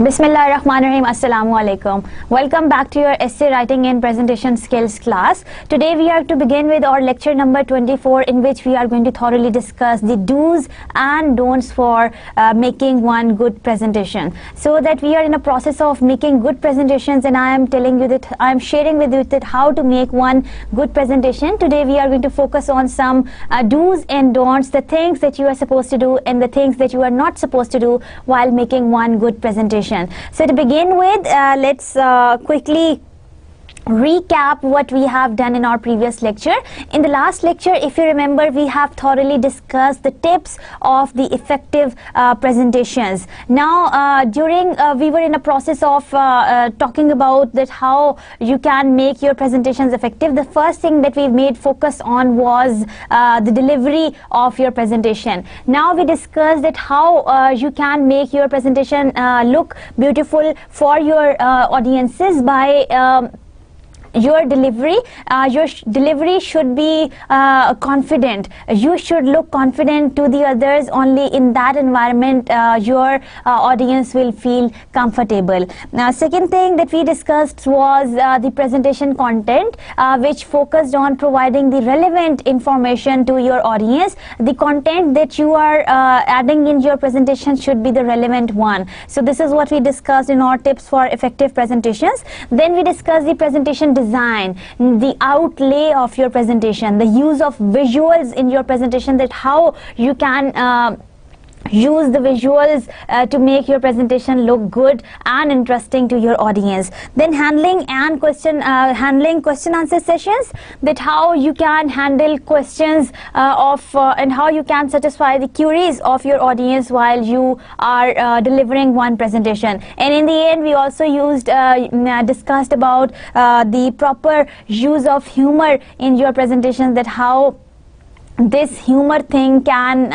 Bismillahirrahmanirrahim. Assalamu alaikum. Welcome back to your essay writing and presentation skills class. Today we are to begin with our lecture number 24, in which we are going to thoroughly discuss the do's and don'ts for making one good presentation. So that we are in a process of making good presentations, and I am telling you that I am sharing with you that how to make one good presentation. Today we are going to focus on some do's and don'ts, the things that you are supposed to do and the things that you are not supposed to do while making one good presentation. So to begin with, let's quickly recap what we have done in our previous lecture. In the last lecture, if you remember, we have thoroughly discussed the tips of the effective presentations. Now we were in a process of talking about that how you can make your presentations effective. The first thing that we made focus on was the delivery of your presentation. Now we discussed that how you can make your presentation look beautiful for your audiences by your delivery. Your delivery should be confident. You should look confident to the others. Only in that environment your audience will feel comfortable. Now, second thing that we discussed was the presentation content, which focused on providing the relevant information to your audience. The content that you are adding in your presentation should be the relevant one. So this is what we discussed in our tips for effective presentations. Then we discussed the presentation design, the outlay of your presentation, the use of visuals in your presentation, that how you can use the visuals to make your presentation look good and interesting to your audience. Then handling question answer sessions, that how you can handle questions and how you can satisfy the queries of your audience while you are delivering one presentation. And in the end, we also discussed about the proper use of humor in your presentation, that how this humor thing can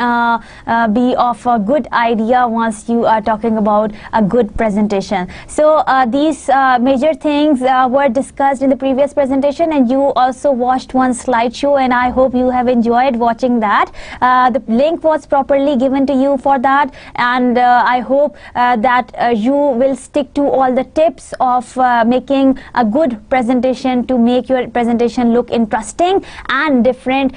be of a good idea once you are talking about a good presentation. So these major things were discussed in the previous presentation, and you also watched one slideshow, and I hope you have enjoyed watching that. The link was properly given to you for that, and I hope that you will stick to all the tips of making a good presentation to make your presentation look interesting and different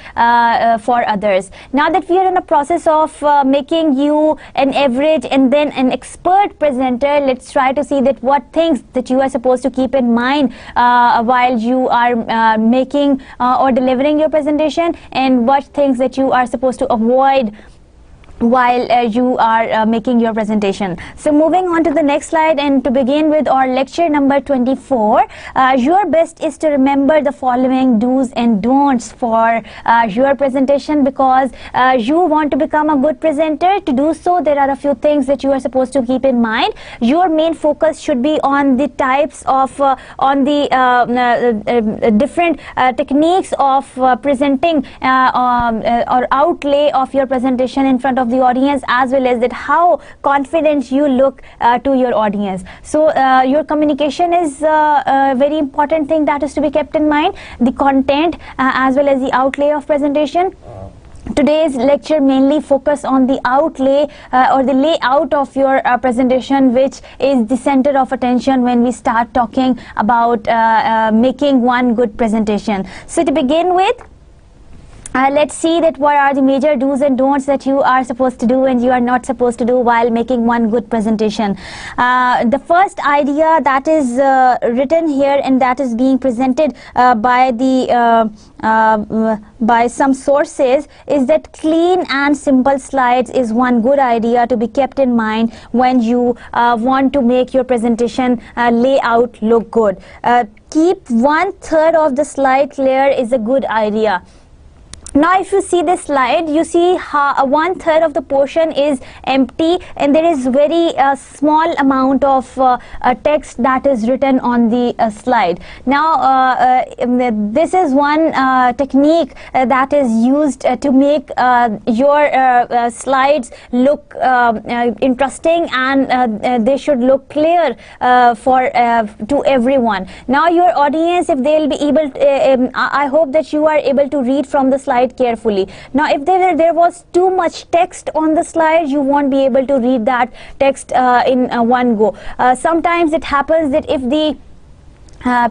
for others. Now that we are in the process of making you an average and then an expert presenter, let's try to see that what things that you are supposed to keep in mind while you are making or delivering your presentation, and what things that you are supposed to avoid while you are making your presentation. So moving on to the next slide, and to begin with our lecture number 24, your best is to remember the following do's and don'ts for your presentation, because you want to become a good presenter. To do so, there are a few things that you are supposed to keep in mind. Your main focus should be on the types of different techniques of presenting or outlay of your presentation in front of the audience, as well as that how confident you look to your audience. So your communication is a very important thing that is to be kept in mind. The content as well as the outlay of presentation. Today's lecture mainly focus on the outlay or the layout of your presentation, which is the center of attention when we start talking about making one good presentation. So to begin with, let's see that what are the major do's and don'ts that you are supposed to do and you are not supposed to do while making one good presentation. The first idea that is written here and that is being presented by some sources is that clean and simple slides is one good idea to be kept in mind when you want to make your presentation layout look good. Keep 1/3 of the slide clear is a good idea. Now if you see this slide, you see how 1/3 of the portion is empty and there is very small amount of text that is written on the slide. Now this is one technique that is used to make your slides look interesting, and they should look clear to everyone. Now your audience, if they will be able to, I hope that you are able to read from the slide slide carefully. Now if there was too much text on the slide, you won't be able to read that text in one go. Sometimes it happens that if the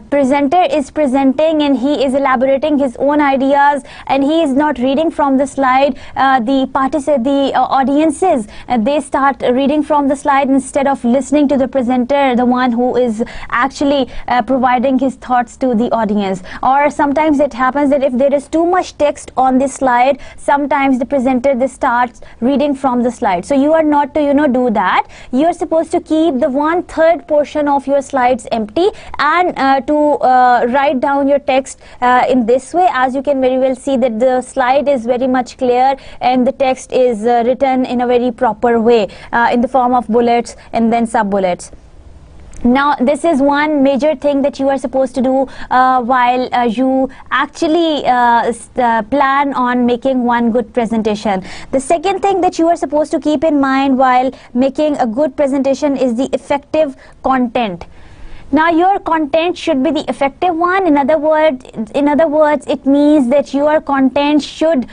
presenter is presenting and he is elaborating his own ideas and he is not reading from the slide, the audiences, they start reading from the slide instead of listening to the presenter, the one who is actually providing his thoughts to the audience. Or sometimes it happens that if there is too much text on this slide, sometimes the presenter starts reading from the slide. So you are not to do that. You are supposed to keep the 1/3 portion of your slides empty and to write down your text in this way. As you can very well see that the slide is very much clear and the text is written in a very proper way in the form of bullets and then sub bullets. Now this is one major thing that you are supposed to do while you actually plan on making one good presentation. The second thing that you are supposed to keep in mind while making a good presentation is the effective content. Now your content should be the effective one. In other words, it means that your content should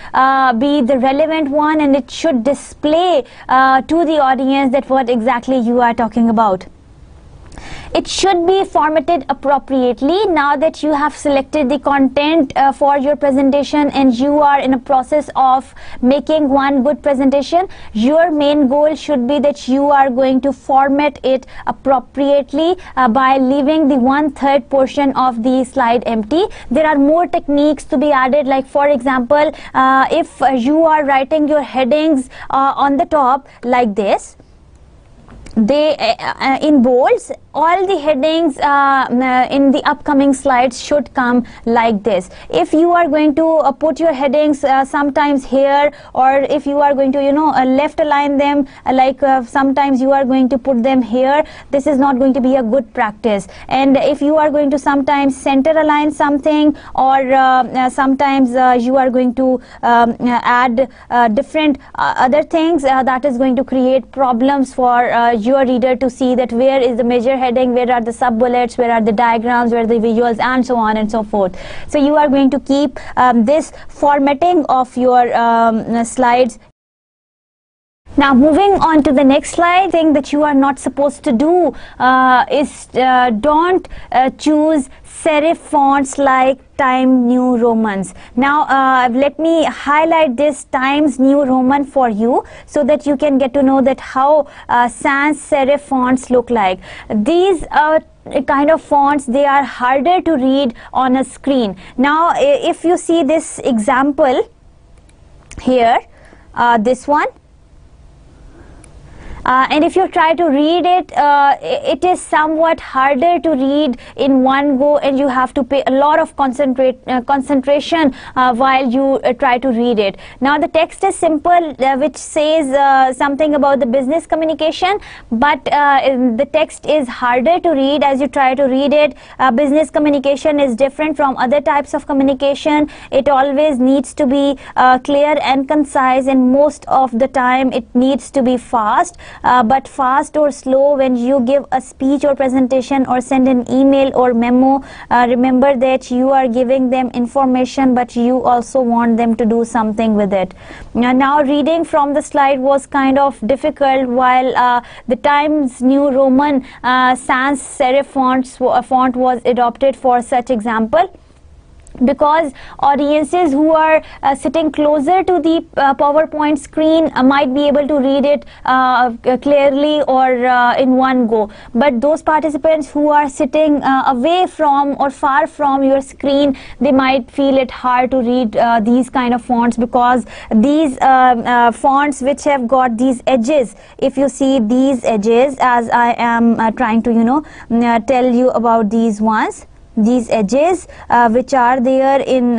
be the relevant one, and it should display to the audience that what exactly you are talking about. It should be formatted appropriately. Now that you have selected the content for your presentation and you are in a process of making one good presentation, your main goal should be that you are going to format it appropriately by leaving the 1/3 portion of the slide empty. There are more techniques to be added, like for example, if you are writing your headings on the top like this, they in bolds, all the headings in the upcoming slides should come like this. If you are going to put your headings sometimes here, or if you are going to left align them, like sometimes you are going to put them here, this is not going to be a good practice. And if you are going to sometimes center align something, or sometimes you are going to add different other things, that is going to create problems for your reader to see that where is the major heading, where are the sub bullets, where are the diagrams, where are the visuals, and so on and so forth. So you are going to keep this formatting of your slides. Now moving on to the next slide, thing that you are not supposed to do is don't choose serif fonts like Times New Romans. Now let me highlight this Times New Roman for you so that you can get to know that how sans serif fonts look like. These kind of fonts, they are harder to read on a screen. Now if you see this example here, this one, and if you try to read it, it is somewhat harder to read in one go, and you have to pay a lot of concentration while you try to read it. Now the text is simple, which says something about the business communication, but the text is harder to read as you try to read it. Business communication is different from other types of communication. It always needs to be clear and concise, and most of the time it needs to be fast. But fast or slow, when you give a speech or presentation or send an email or memo, remember that you are giving them information, but you also want them to do something with it. Now reading from the slide was kind of difficult, while the Times New Roman sans serif font was adopted for such example, because audiences who are sitting closer to the PowerPoint screen might be able to read it clearly or in one go, but those participants who are sitting away from or far from your screen, they might feel it hard to read these kind of fonts, because these fonts which have got these edges, if you see these edges, as I am trying to tell you about these ones, these edges which are there in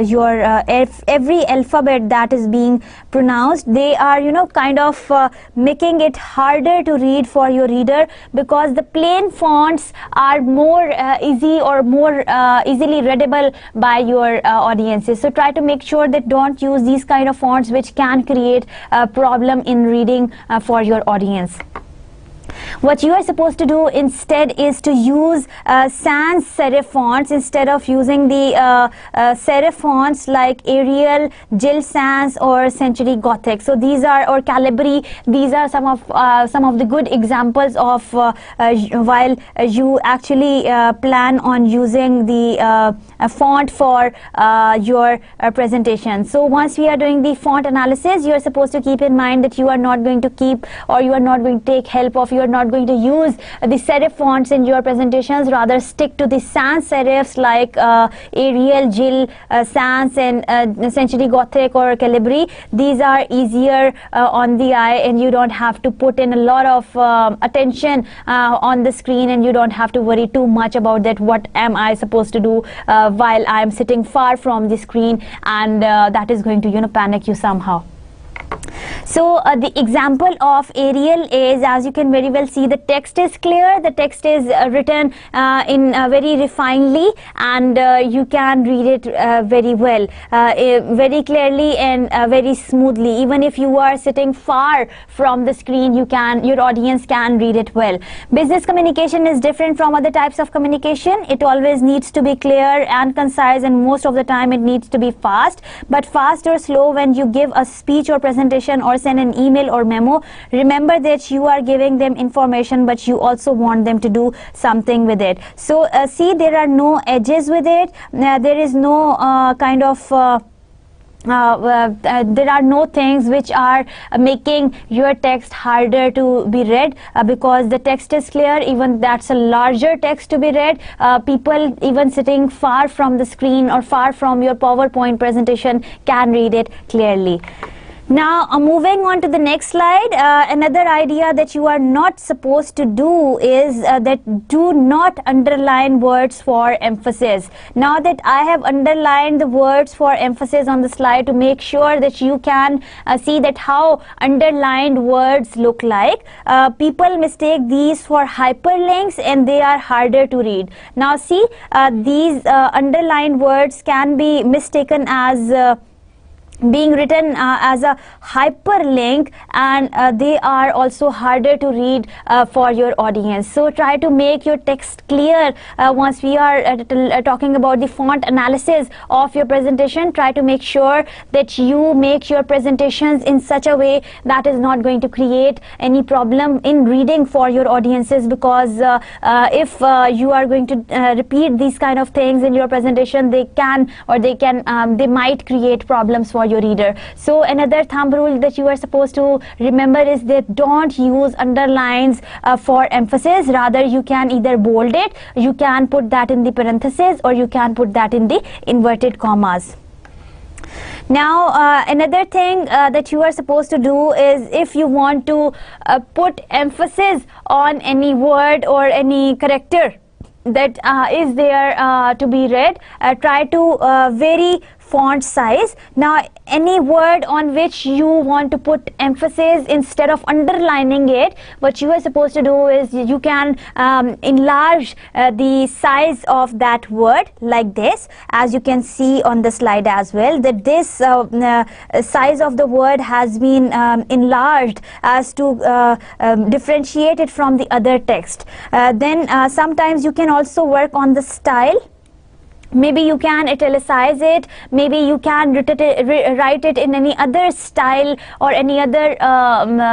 your every alphabet that is being pronounced, they are kind of making it harder to read for your reader, because the plain fonts are more easy or more easily readable by your audiences. So try to make sure that don't use these kind of fonts which can create a problem in reading for your audience. What you are supposed to do instead is to use sans serif fonts instead of using the serif fonts like Arial, Jill Sans or Century Gothic. So these are, or Calibri, these are some of the good examples of while you actually plan on using the font for your presentation. So once we are doing the font analysis, you are supposed to keep in mind that you are not going to keep, or you are not going to take help of, you are not going to use the serif fonts in your presentations. Rather stick to the sans serifs like Arial, Jill, Sans and Century Gothic or Calibri. These are easier on the eye, and you don't have to put in a lot of attention on the screen, and you don't have to worry too much about that, what am I supposed to do while I am sitting far from the screen, and that is going to panic you somehow. So the example of Arial is, as you can very well see, the text is clear, the text is written in very refinedly, and you can read it very well, very clearly and very smoothly. Even if you are sitting far from the screen, your audience can read it well. Business communication is different from other types of communication. It always needs to be clear and concise, and most of the time it needs to be fast. But fast or slow, when you give a speech or presentation or send an email or memo, remember that you are giving them information, but you also want them to do something with it. So see, there are no edges with it. There is no kind of there are no things which are making your text harder to be read, because the text is clear. Even that's a larger text to be read. People even sitting far from the screen or far from your PowerPoint presentation can read it clearly. Now moving on to the next slide, another idea that you are not supposed to do is that do not underline words for emphasis. Now that I have underlined the words for emphasis on the slide to make sure that you can see that how underlined words look like, people mistake these for hyperlinks and they are harder to read. Now see, these underlined words can be mistaken as being written as a hyperlink, and they are also harder to read for your audience. So try to make your text clear. Once we are talking about the font analysis of your presentation, try to make sure that you make your presentations in such a way that is not going to create any problem in reading for your audiences, because if you are going to repeat these kind of things in your presentation, they might create problems for your reader. So another thumb rule that you are supposed to remember is that don't use underlines for emphasis. Rather, you can either bold it, you can put that in the parentheses, or you can put that in the inverted commas. Now another thing that you are supposed to do is, if you want to put emphasis on any word or any character that is there to be read, try to vary font size. Now any word on which you want to put emphasis, instead of underlining it, what you are supposed to do is you can enlarge the size of that word like this, as you can see on the slide as well, that this size of the word has been enlarged as to differentiate it from the other text. Then sometimes you can also work on the style. Maybe you can italicize it, maybe you can write it in any other style or any other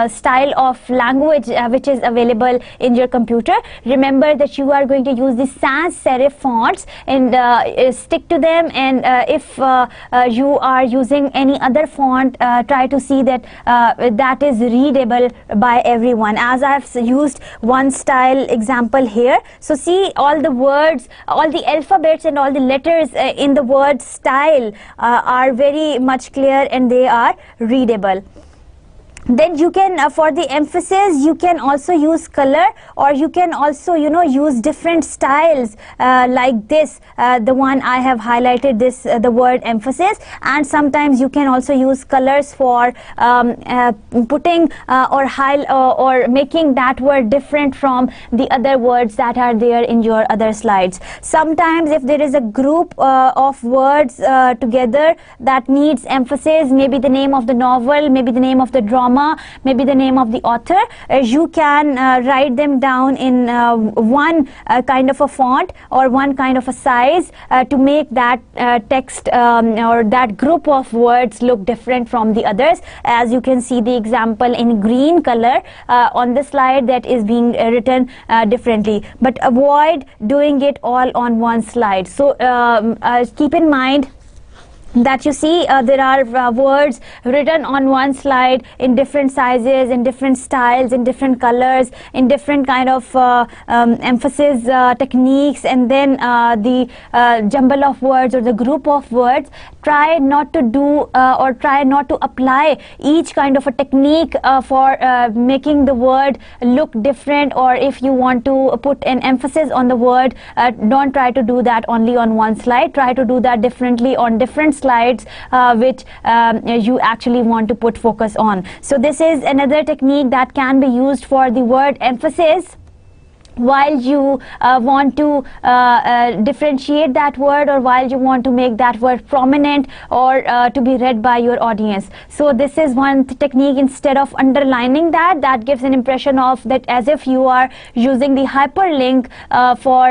style of language which is available in your computer. Remember that you are going to use the sans serif fonts, and stick to them, and if you are using any other font, try to see that that is readable by everyone. As I have used one style example here, so see, all the words, all the alphabets and all the letters in the word style are very much clear and they are readable. Then you can, for the emphasis, you can also use color, or you can also, use different styles like this, the one I have highlighted, this the word emphasis. And sometimes you can also use colors for putting or making that word different from the other words that are there in your other slides. Sometimes if there is a group of words together that needs emphasis, maybe the name of the novel, maybe the name of the drama, comma, maybe the name of the author, you can write them down in one kind of a font or one kind of a size to make that text or that group of words look different from the others. As you can see the example in green color on the slide, that is being written differently, but avoid doing it all on one slide. So keep in mind that you see there are words written on one slide in different sizes, in different styles, in different colors, in different kind of emphasis techniques, and then the jumble of words or the group of words. Try not to do or try not to apply each kind of a technique for making the word look different, or if you want to put an emphasis on the word, don't try to do that only on one slide. Try to do that differently on different slides which you actually want to put focus on. So this is another technique that can be used for the word emphasis while you want to differentiate that word, or while you want to make that word prominent or to be read by your audience. So this is one technique. Instead of underlining that gives an impression of that as if you are using the hyperlink for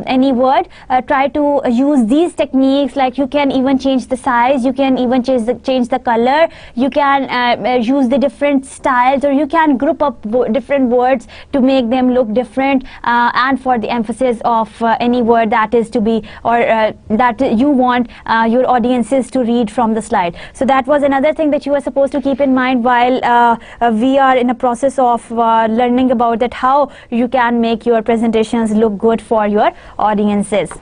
any word. Try to use these techniques, like you can even change the size, you can even change the color, you can use the different styles, or you can group up different words to make them look different, and for the emphasis of any word that is to be, or that you want your audiences to read from the slide. So that was another thing that you are supposed to keep in mind while we are in a process of learning about that, how you can make your presentations look good for your audiences.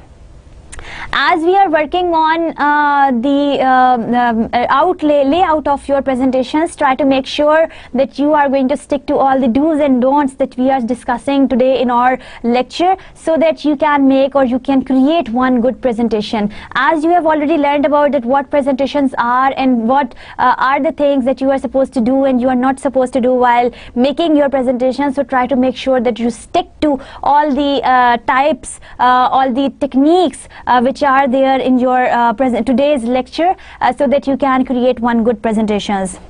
As we are working on the layout of your presentations, try to make sure that you are going to stick to all the do's and don'ts that we are discussing today in our lecture, so that you can make or you can create one good presentation. As you have already learned about that, what presentations are and what are the things that you are supposed to do and you are not supposed to do while making your presentation. So try to make sure that you stick to all the types, all the techniques which are there in your today's lecture, so that you can create one good presentations.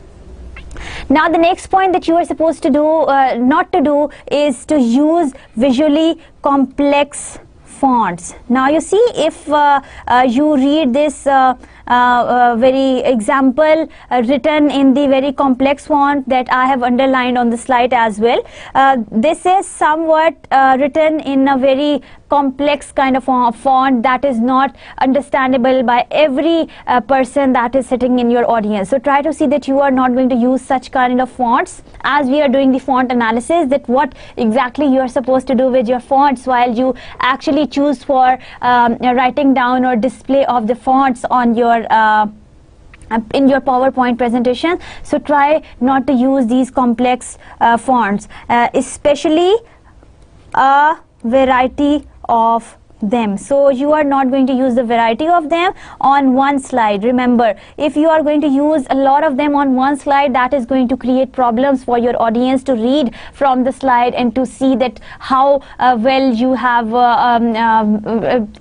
Now the next point that you are supposed to do, not to do, is to use visually complex fonts. Now you see, if you read this very example written in the very complex font that I have underlined on the slide as well, this is somewhat written in a very complex kind of font that is not understandable by every person that is sitting in your audience. So try to see that you are not going to use such kind of fonts as we are doing the font analysis, that what exactly you are supposed to do with your fonts while you actually choose for writing down or display of the fonts on your in your PowerPoint presentation. So try not to use these complex fonts, especially a variety of them. So you are not going to use the variety of them on one slide. Remember, if you are going to use a lot of them on one slide, that is going to create problems for your audience to read from the slide and to see that how well you have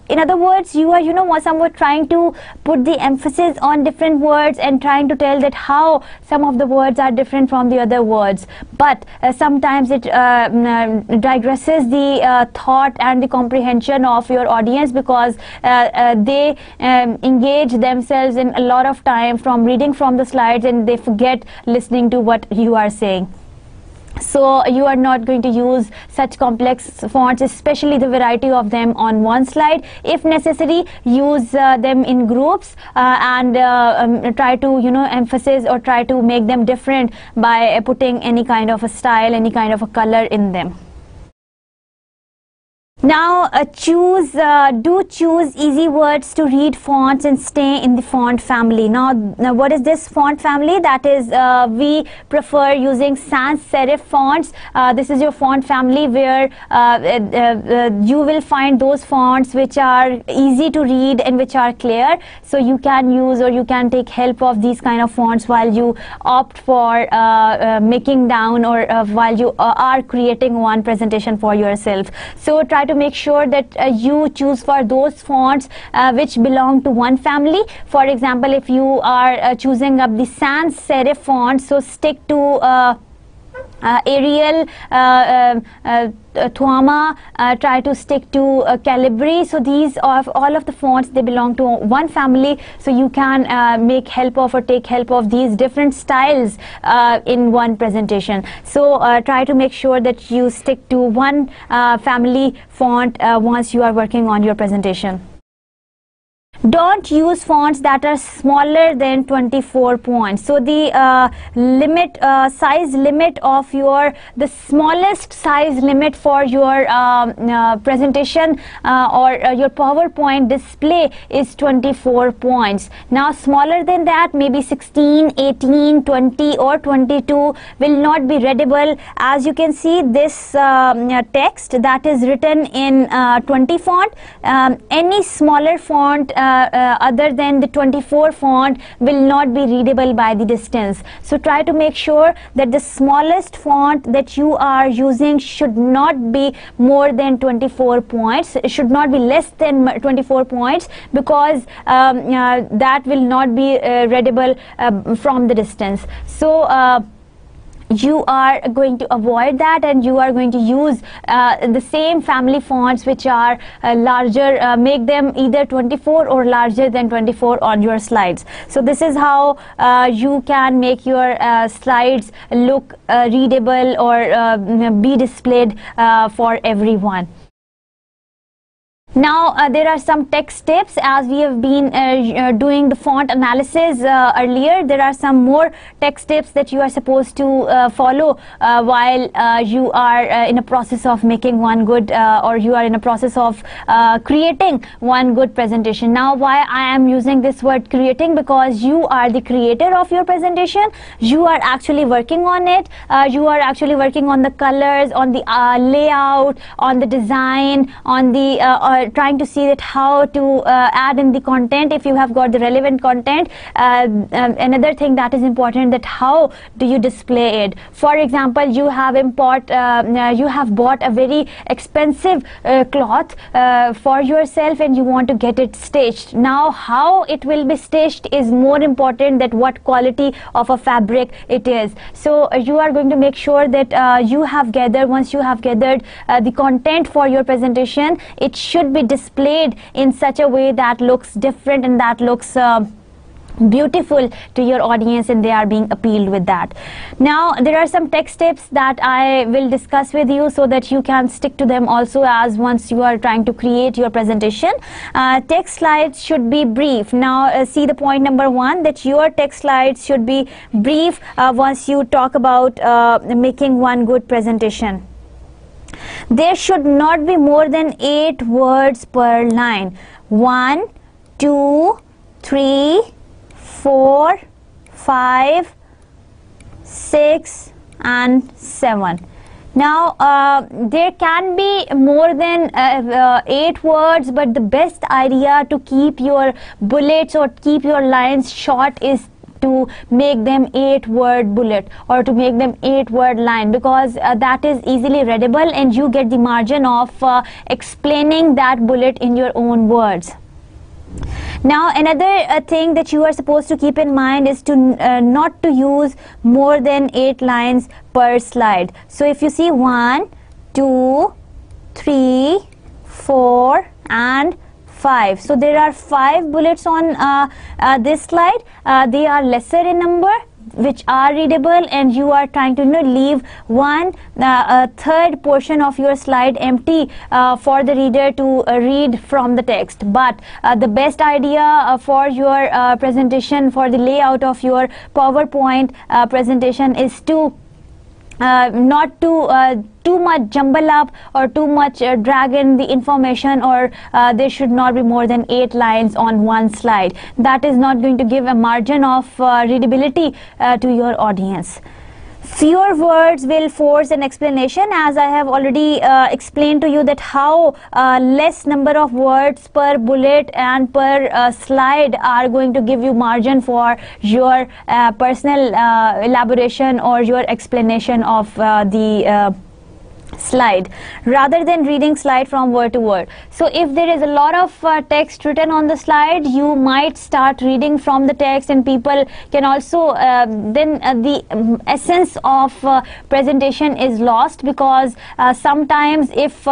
in other words, you are somewhat trying to put the emphasis on different words and trying to tell that how some of the words are different from the other words, but sometimes it digresses the thought and the comprehension of your audience, because they engage themselves in a lot of time from reading from the slides and they forget listening to what you are saying. So you are not going to use such complex fonts, especially the variety of them on one slide. If necessary, use them in groups and try to emphasize or try to make them different by putting any kind of a style, any kind of a color in them. Now do choose easy words to read fonts and stay in the font family. Now what is this font family? That is, we prefer using sans serif fonts. This is your font family where you will find those fonts which are easy to read and which are clear. So you can use or you can take help of these kind of fonts while you opt for making down or while you are creating one presentation for yourself. So try to to make sure that you choose for those fonts which belong to one family. For example, if you are choosing up the sans serif font, so stick to Arial, Tuama, try to stick to Calibri. So these are all of the fonts, they belong to one family, so you can make help of or take help of these different styles in one presentation. So try to make sure that you stick to one family font once you are working on your presentation. Don't use fonts that are smaller than 24 points. So the size limit of the smallest size limit for your presentation or your PowerPoint display is 24 points. Now smaller than that, maybe 16, 18, 20 or 22 will not be readable. As you can see, this text that is written in 20 font, any smaller font other than the 24 font will not be readable by the distance. So try to make sure that the smallest font that you are using should not be more than 24 points. It should not be less than 24 points, because that will not be readable from the distance. So you are going to avoid that, and you are going to use the same family fonts which are larger. Make them either 24 or larger than 24 on your slides. So this is how you can make your slides look readable or be displayed for everyone. Now there are some text tips. As we have been doing the font analysis earlier, there are some more text tips that you are supposed to follow while you are in a process of making one good or you are in a process of creating one good presentation. Now why I am using this word creating? Because you are the creator of your presentation. You are actually working on it. You are actually working on the colors, on the layout, on the design, on the trying to see that how to add in the content if you have got the relevant content. Another thing that is important, that how do you display it. For example, you have bought a very expensive cloth for yourself and you want to get it stitched. Now how it will be stitched is more important than what quality of a fabric it is. So you are going to make sure that you have gathered, once you have gathered the content for your presentation, it should be displayed in such a way that looks different and that looks beautiful to your audience, and they are being appealed with that. Now there are some text tips that I will discuss with you so that you can stick to them also as once you are trying to create your presentation. Text slides should be brief. Now see the point number 1, that your text slides should be brief once you talk about making one good presentation. There should not be more than 8 words per line. 1, 2, 3, 4, 5, 6 and 7. Now there can be more than 8 words, but the best idea to keep your bullets or keep your lines short is to make them 8-word bullet or to make them 8-word line, because that is easily readable and you get the margin of explaining that bullet in your own words. Now another thing that you are supposed to keep in mind is to not to use more than 8 lines per slide. So if you see 1, 2, 3, 4 and 5. So there are 5 bullets on this slide. They are lesser in number, which are readable, and you are trying to leave one third portion of your slide empty for the reader to read from the text. But the best idea for your presentation, for the layout of your PowerPoint presentation, is to not to too much jumble up or too much drag in the information, or there should not be more than 8 lines on one slide. That is not going to give a margin of readability to your audience. Fewer words will force an explanation, as I have already explained to you that how less number of words per bullet and per slide are going to give you margin for your personal elaboration or your explanation of the slide rather than reading slide from word to word. So if there is a lot of text written on the slide, you might start reading from the text, and people can also then the essence of presentation is lost, because sometimes if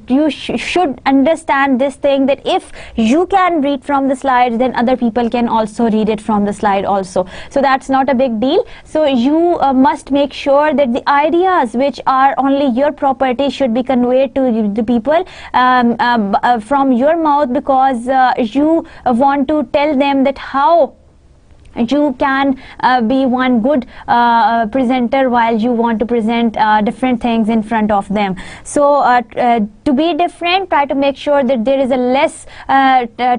you should understand this thing, that if you can read from the slide, then other people can also read it from the slide also. So that's not a big deal. So you must make sure that the ideas which are only your property should be conveyed to the people from your mouth, because you want to tell them that how you can be one good presenter while you want to present different things in front of them. So to be different, try to make sure that there is a less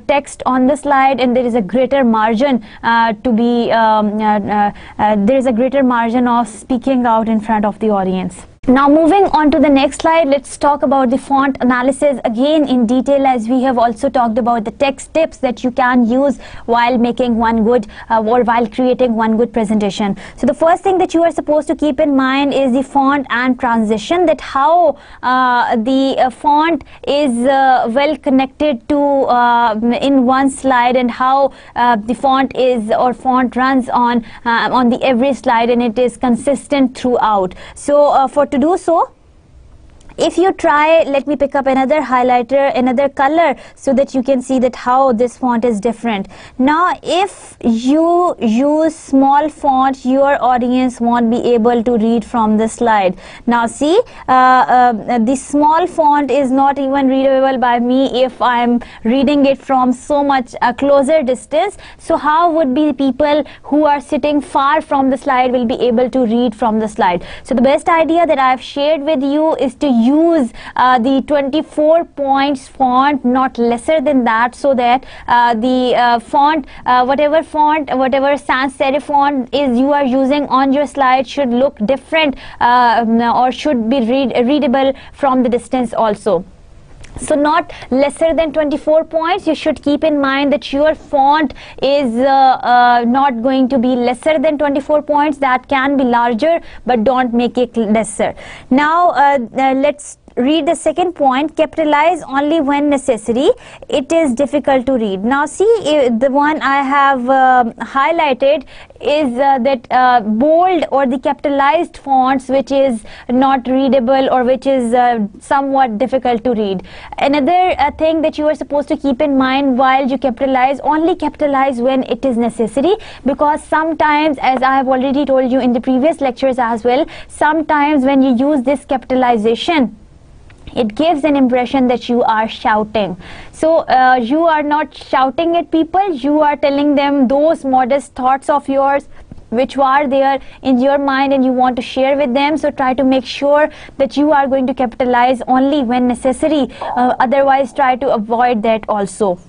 text on the slide, and there is a greater margin to be there is a greater margin of speaking out in front of the audience. Now moving on to the next slide, let's talk about the font analysis again in detail, as we have also talked about the text tips that you can use while making one good or while creating one good presentation. So the first thing that you are supposed to keep in mind is the font and transition, that how the font is well connected to in one slide, and how the font is or font runs on the every slide, and it is consistent throughout. So for to do so, if you try, let me pick up another highlighter, another color, so that you can see that how this font is different. Now if you use small font, your audience won't be able to read from the slide. Now see, the small font is not even readable by me if I'm reading it from so much closer distance. So how would be the people who are sitting far from the slide will be able to read from the slide? So the best idea that I've shared with you is to use the 24 points font, not lesser than that, so that the font, whatever sans serif font is you are using on your slide should look different or should be readable from the distance also. So not lesser than 24 points. You should keep in mind that your font is not going to be lesser than 24 points. That can be larger, but don't make it lesser. Now let's read the second point. Capitalize only when necessary. It is difficult to read. Now see, the one I have highlighted is that bold or the capitalized fonts, which is not readable or which is somewhat difficult to read. Another thing that you are supposed to keep in mind while you capitalize, only capitalize when it is necessary, because sometimes, as I have already told you in the previous lectures as well, sometimes when you use this capitalization, it gives an impression that you are shouting. So you are not shouting at people, you are telling them those modest thoughts of yours which are there in your mind and you want to share with them. So try to make sure that you are going to capitalize only when necessary, otherwise try to avoid that also.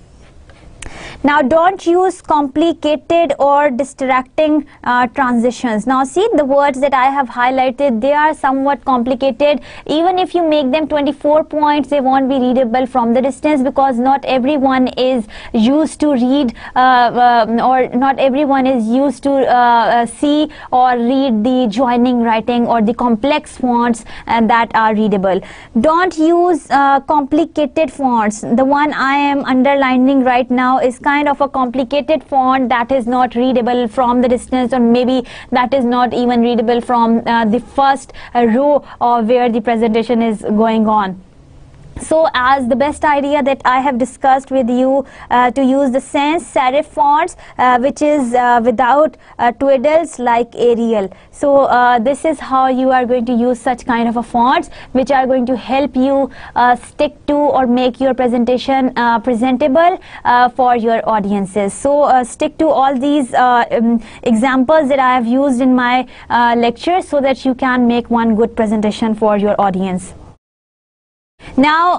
Now don't use complicated or distracting transitions. Now see, the words that I have highlighted, they are somewhat complicated. Even if you make them 24 points, they won't be readable from the distance, because not everyone is used to read or not everyone is used to see or read the joining writing or the complex fonts that are readable. Don't use complicated fonts. The one I am underlining right now is kind of a complicated font that is not readable from the distance, or maybe that is not even readable from the first row of where the presentation is going on. So as the best idea that I have discussed with you, to use the sans serif fonts, which is without twiddles like Arial. So this is how you are going to use such kind of a fonts which are going to help you stick to or make your presentation presentable for your audiences. So stick to all these examples that I have used in my lecture, so that you can make one good presentation for your audience. Now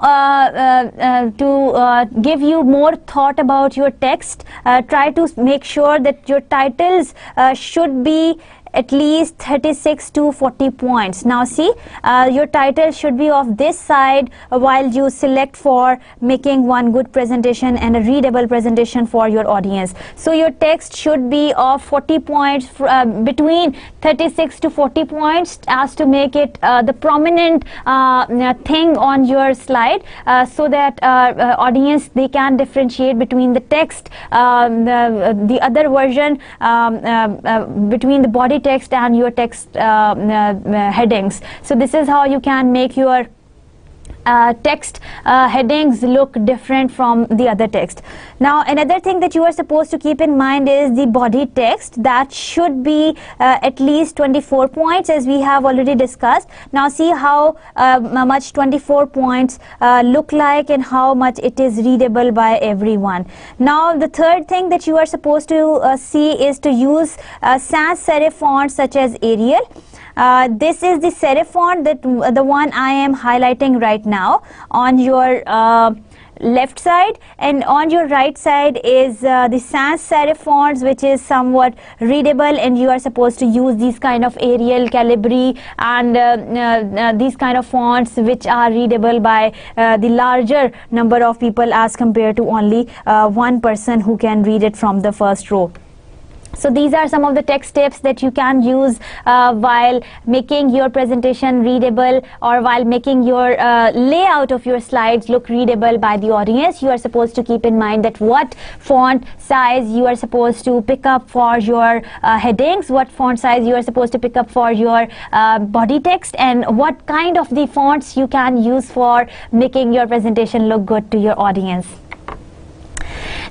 to give you more thought about your text, try to make sure that your titles should be at least 36 to 40 points. Now see, your title should be of this side while you select for making one good presentation and a readable presentation for your audience. So your text should be of 40 points, between 36 to 40 points, as to make it the prominent thing on your slide, so that audience, they can differentiate between the text, the other version, between the body text and your text headings. So this is how you can make your text headings look different from the other text. Now another thing that you are supposed to keep in mind is the body text. That should be at least 24 points, as we have already discussed. Now see how much 24 points look like and how much it is readable by everyone. Now the third thing that you are supposed to see is to use sans serif fonts such as Arial. This is the serif font, that the one I am highlighting right now on your left side, and on your right side is the sans serif fonts, which is somewhat readable, and you are supposed to use these kind of Arial, Calibri, and these kind of fonts which are readable by the larger number of people, as compared to only one person who can read it from the first row. So these are some of the text tips that you can use while making your presentation readable, or while making your layout of your slides look readable by the audience. You are supposed to keep in mind that what font size you are supposed to pick up for your headings, what font size you are supposed to pick up for your body text, and what kind of the fonts you can use for making your presentation look good to your audience.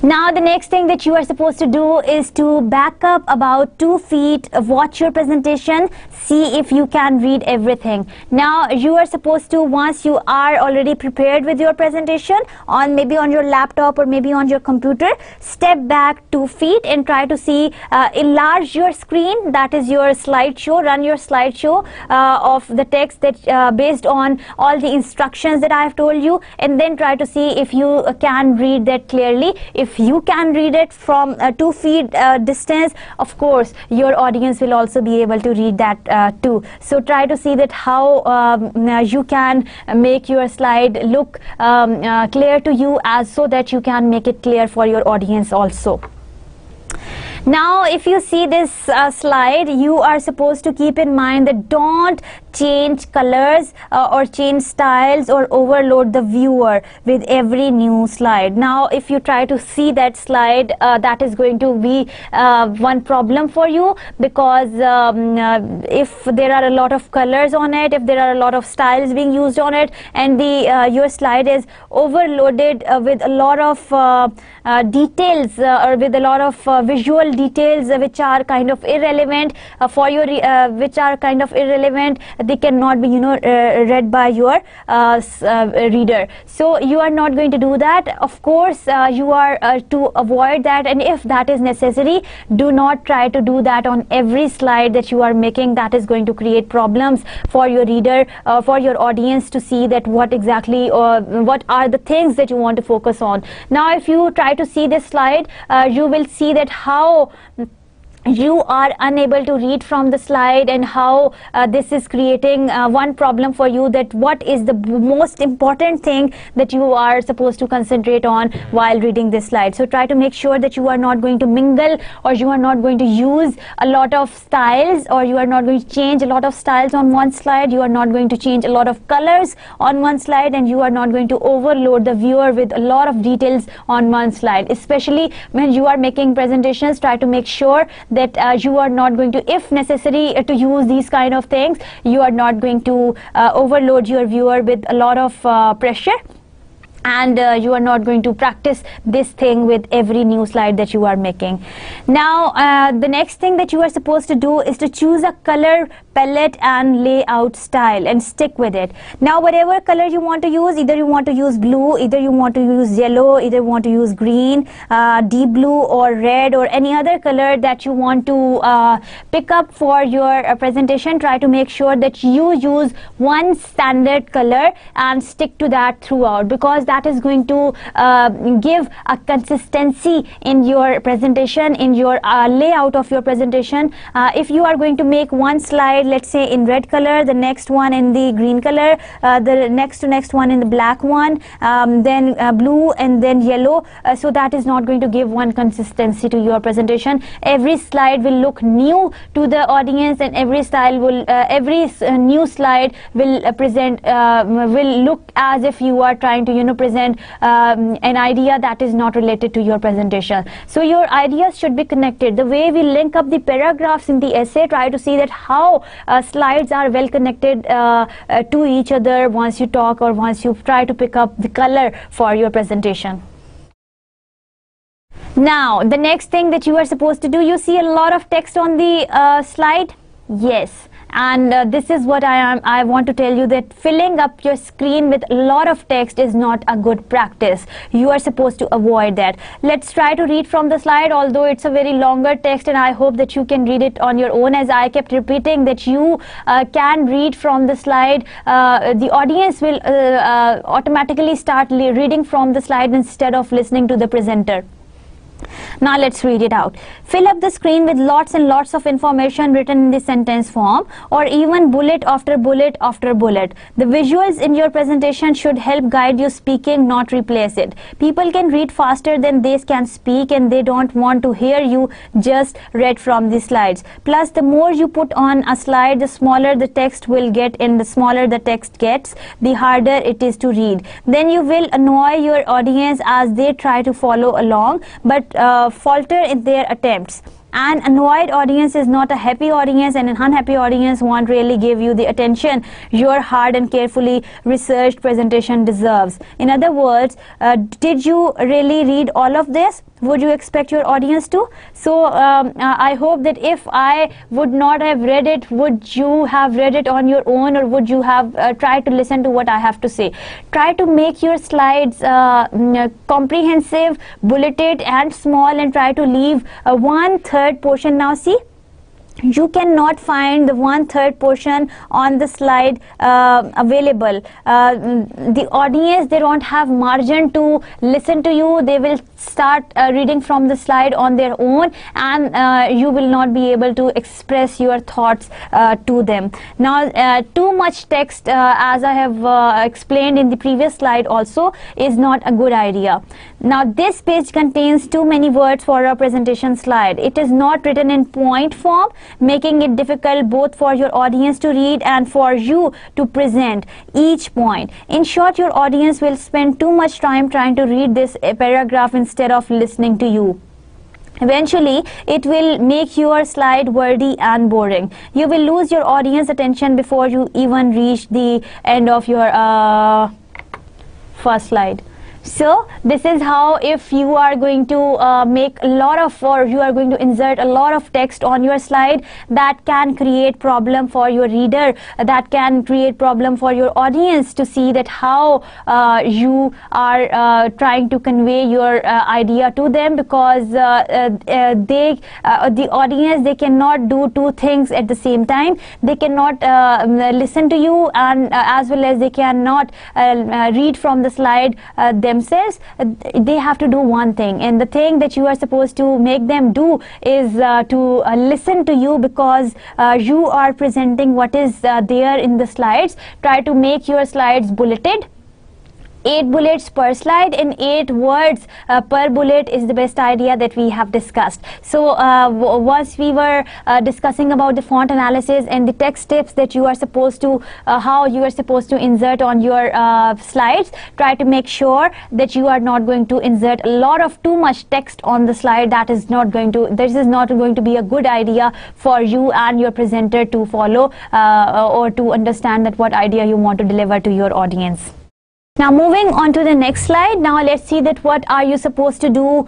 Now the next thing that you are supposed to do is to back up about 2 feet, watch your presentation, see if you can read everything. Now you are supposed to, once you are already prepared with your presentation, on maybe on your laptop or maybe on your computer, step back 2 feet and try to see, enlarge your screen, that is your slideshow, run your slideshow of the text that based on all the instructions that I have told you, and then try to see if you can read that clearly. If you can read it from 2 feet distance, of course your audience will also be able to read that too. So try to see that how you can make your slide look clear to you, as so that you can make it clear for your audience also. Now if you see this slide, you are supposed to keep in mind that don't change colors or change styles or overload the viewer with every new slide. Now if you try to see that slide, that is going to be one problem for you, because if there are a lot of colors on it, if there are a lot of styles being used on it, and the your slide is overloaded with a lot of details or with a lot of visual details which are kind of irrelevant for your which are kind of irrelevant, they cannot be read by your reader. So you are not going to do that. Of course you are to avoid that, and if that is necessary, do not try to do that on every slide that you are making. That is going to create problems for your reader, for your audience to see that what exactly what are the things that you want to focus on. Now if you try to see this slide, you will see that how you are unable to read from the slide, and how this is creating one problem for you, that what is the most important thing that you are supposed to concentrate on while reading this slide. So try to make sure that you are not going to mingle, or you are not going to use a lot of styles, or you are not going to change a lot of styles on one slide, you are not going to change a lot of colors on one slide, and you are not going to overload the viewer with a lot of details on one slide. Especially when you are making presentations, try to make sure that you are not going to, if necessary to use these kind of things, you are not going to overload your viewer with a lot of pressure, and you are not going to practice this thing with every new slide that you are making. Now the next thing that you are supposed to do is to choose a color palette and layout style and stick with it. Now whatever color you want to use, either you want to use blue, either you want to use yellow, either you want to use green, deep blue or red, or any other color that you want to pick up for your presentation, try to make sure that you use one standard color and stick to that throughout, because that is going to give a consistency in your presentation, in your layout of your presentation. If you are going to make one slide, let's say in red color, the next one in the green color, the next one in the black one, then blue, and then yellow, so that is not going to give one consistency to your presentation. Every slide will look new to the audience, and every new slide will will look as if you are trying to present an idea that is not related to your presentation. So your ideas should be connected. The way we link up the paragraphs in the essay, try to see that how slides are well connected to each other once you talk or once you try to pick up the color for your presentation. Now, the next thing that you are supposed to do, you see a lot of text on the slide. Yes. And this is what I want to tell you, that filling up your screen with a lot of text is not a good practice. You are supposed to avoid that. Let's try to read from the slide, although it's a very longer text, and I hope that you can read it on your own. As I kept repeating that you can read from the slide, the audience will automatically start reading from the slide instead of listening to the presenter. Now let's read it out. Fill up the screen with lots and lots of information written in the sentence form, or even bullet after bullet after bullet. The visuals in your presentation should help guide you speaking, not replace it. People can read faster than they can speak, and they don't want to hear you just read from the slides. Plus, the more you put on a slide, the smaller the text will get, and the smaller the text gets, the harder it is to read. Then you will annoy your audience as they try to follow along, but falter in their attempts. An annoyed audience is not a happy audience, and an unhappy audience won't really give you the attention your hard and carefully researched presentation deserves. In other words, did you really read all of this? Would you expect your audience to? So I hope that if I would not have read it, would you have read it on your own, or would you have tried to listen to what I have to say? Try to make your slides comprehensive, bulleted and small, and try to leave 1/3 portion. Now see, you cannot find the 1/3 portion on the slide available. The audience, they don't have margin to listen to you. They will start reading from the slide on their own, and you will not be able to express your thoughts to them. Now, too much text, as I have explained in the previous slide also, is not a good idea. Now, this page contains too many words for a presentation slide. It is not written in point form, making it difficult both for your audience to read and for you to present each point. In short, your audience will spend too much time trying to read this paragraph instead of listening to you. Eventually, it will make your slide wordy and boring. You will lose your audience attention before you even reach the end of your first slide. So this is how, if you are going to make a lot of, or you are going to insert a lot of text on your slide, that can create problem for your reader, that can create problem for your audience to see that how you are trying to convey your idea to them, because the audience, they cannot do two things at the same time. They cannot listen to you, and as well as they cannot read from the slide themselves. They have to do one thing, and the thing that you are supposed to make them do is to listen to you, because you are presenting what is there in the slides. Try to make your slides bulleted. 8 bullets per slide and 8 words per bullet is the best idea that we have discussed. So once we were discussing about the font analysis and the text tips that you are supposed to, how you are supposed to insert on your slides, try to make sure that you are not going to insert a lot of too much text on the slide. This is not going to be a good idea for you and your presenter to follow or to understand that what idea you want to deliver to your audience. Now, moving on to the next slide. Now let's see that what are you supposed to do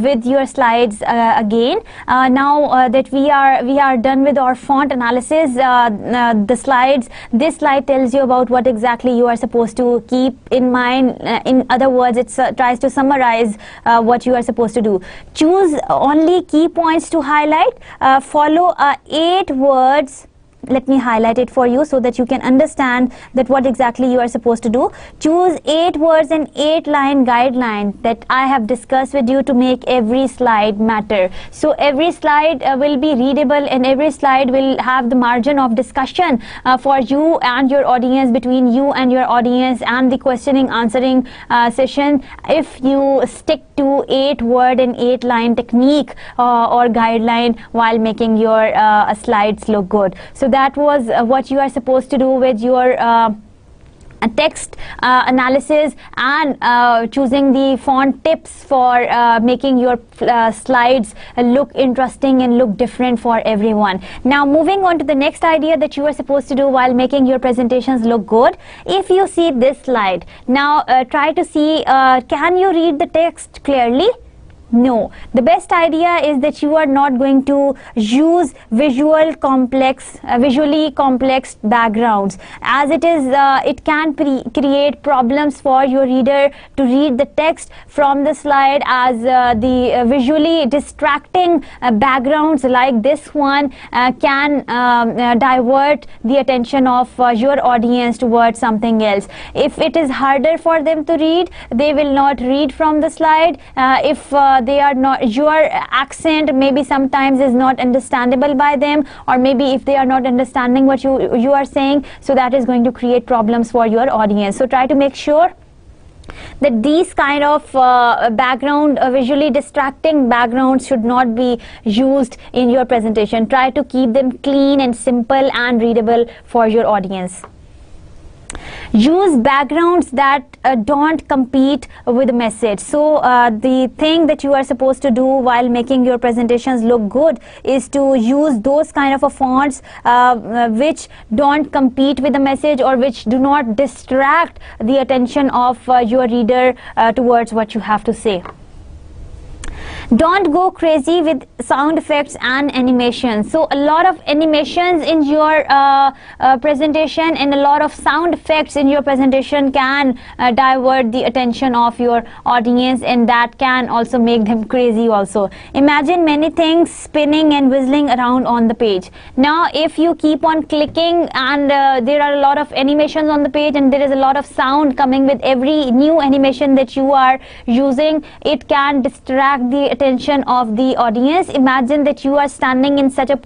with your slides again. Now that we are done with our font analysis, the slides, this slide tells you about what exactly you are supposed to keep in mind. In other words, it tries to summarize what you are supposed to do. Choose only key points to highlight. Follow 8 words let me highlight it for you so that you can understand that what exactly you are supposed to do. Choose 8 words and 8 line guideline that I have discussed with you to make every slide matter. So every slide will be readable, and every slide will have the margin of discussion for you and your audience, between you and your audience, and the questioning answering session, if you stick to 8 word and 8 line technique or guideline while making your slides look good. So that was what you are supposed to do with your text analysis, and choosing the font tips for making your slides look interesting and look different for everyone. Now moving on to the next idea that you are supposed to do while making your presentations look good. If you see this slide, now try to see, can you read the text clearly? No. The best idea is that you are not going to use visually complex backgrounds, as it is it can create problems for your reader to read the text from the slide, as the visually distracting backgrounds like this one can divert the attention of your audience towards something else. If it is harder for them to read, they will not read from the slide. If they are not, your accent maybe sometimes is not understandable by them, or maybe if they are not understanding what you are saying, so that is going to create problems for your audience. So try to make sure that these kind of background, visually distracting backgrounds should not be used in your presentation. Try to keep them clean and simple and readable for your audience. Use backgrounds that don't compete with the message. So the thing that you are supposed to do while making your presentations look good is to use those kind of fonts which don't compete with the message, or which do not distract the attention of your reader towards what you have to say. Don't go crazy with sound effects and animation. So a lot of animations in your presentation and a lot of sound effects in your presentation can divert the attention of your audience, and that can also make them crazy also. Imagine many things spinning and whistling around on the page. Now if you keep on clicking and there are a lot of animations on the page, and there is a lot of sound coming with every new animation that you are using, it can distract the attention of the audience. Imagine that you are standing in such a